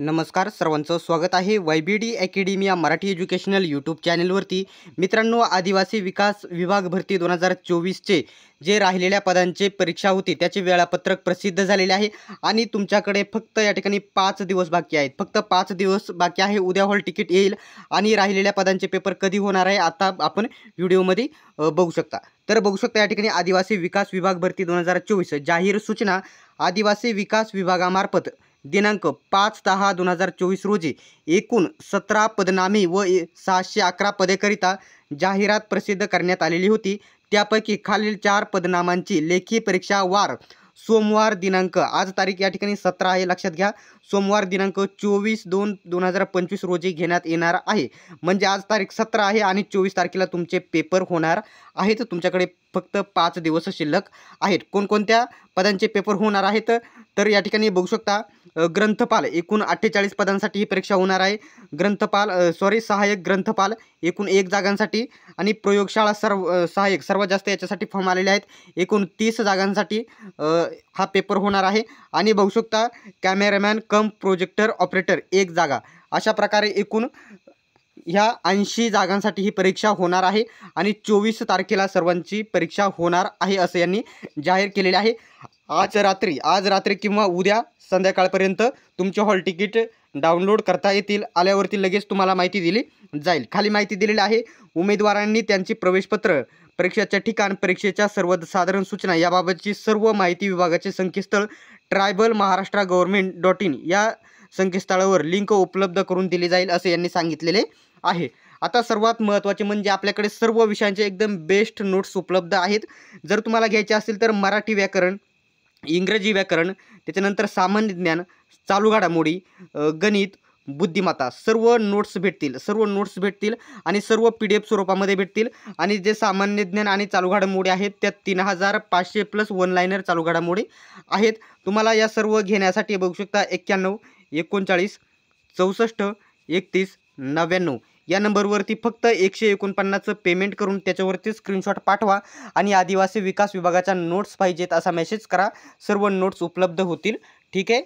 नमस्कार सर्वांचं स्वागत आहे YBD अकॅडमी या मराठी एज्युकेशनल यूट्यूब चॅनलवरती। मित्रांनो, आदिवासी विकास विभाग भरती 2024चे जे राहिलेल्या पदांची परीक्षा होती त्याचे वेळापत्रक प्रसिद्ध झालेले आहे आणि तुमच्याकडे फक्त या ठिकाणी 5 दिवस बाकी आहेत। फक्त 5 दिवस बाकी आहे। उद्या हॉल तिकीट येईल आणि राहिलेल्या पदांचे पेपर कधी होणार आहे आता आपण व्हिडिओमध्ये बघू शकता। तर बघू शकता या ठिकाणी आदिवासी विकास विभाग भरती 2024 जाहीर सूचना। आदिवासी विकास विभागामार्फत दिनांक 5/10/2024 रोजी एकूण 17 पदनामे व 611 पदेकरिता जाहिरात प्रसिद्ध करण्यात आलेली होती। त्यापैकी खालील 4 पदनामांची लेखी परीक्षा वार सोमवार दिनांक, आज तारीख या ठिकाणी 17 आहे लक्षात घ्या, सोमवार दिनांक 24/2/2025 रोजी घेण्यात येणार आहे। म्हणजे आज तारीख 17 आहे आणि 24 तारखेला तुमचे पेपर होणार आहेत। तुमच्याकडे फक्त 5 दिवस शिल्लक आहेत। कोणकोणत्या पदांचे पेपर होणार आहेत तर या ठिकाणी बघू शकता, ग्रंथपाल एकूण 48 पदांसाठी ही परीक्षा होणार आहे। सहाय्यक ग्रंथपाल एकूण 1 जागांसाठी आणि प्रयोगशाळा सहाय्यक सर्वात जास्त याच्यासाठी फॉर्म आलेले आहेत। एकूण 30 जागांसाठी हा पेपर होणार आहे। आणि बघू शकता कॅमेरामॅन कम प्रोजेक्टर ऑपरेटर 1 जागा, अशा प्रकारे एकूण ह्या 80 जागांसाठी ही परीक्षा होणार आहे आणि 24 तारखेला सर्वांची परीक्षा होणार आहे असं यांनी जाहीर केलेले आहे। आज रात्री किंवा उद्या संध्याकाळपर्यंत तुमचे हॉल तिकीट डाउनलोड करता येतील। आल्यावरती लगेच तुम्हाला माहिती दिली जाईल। खाली माहिती दिलेली आहे। उमेदवारांनी त्यांची प्रवेशपत्र, परीक्षेचे ठिकाण, परीक्षेच्या सर्वसाधारण सूचना याबाबतची सर्व माहिती विभागाचे संकेतस्थळ tribalmaharashtragavernment.in या संकेतस्थळावर लिंक उपलब्ध करून दिली जाईल असे यांनी सांगितलेले आहे। आता सर्वात महत्त्वाचे म्हणजे आपल्याकडे सर्व विषयांचे एकदम बेस्ट नोट्स उपलब्ध आहेत। जर तुम्हाला घ्यायचे असतील तर मराठी व्याकरण, इंग्रजी व्याकरण, त्याच्यानंतर सामान्य ज्ञान, चालू घडामोडी, गणित, बुद्धिमत्ता सर्व नोट्स भेटतील आणि सर्व PDF स्वरूपामध्ये भेटतील। आणि जे सामान्य ज्ञान आणि चालू घडामोडी आहेत त्यात 3500 प्लस वन लाइनर चालू घडामोडी आहेत। तुम्हाला या सर्व घेण्यासाठी बघू शकता 91 39 64 31 99 या नंबरवरती फक्त 149 पेमेंट करून त्याच्यावरती स्क्रीनशॉट पाठवा आणि आदिवासी विकास विभागाच्या नोट्स पाहिजेत असा मेसेज करा। सर्व नोट्स उपलब्ध होतील। ठीक आहे।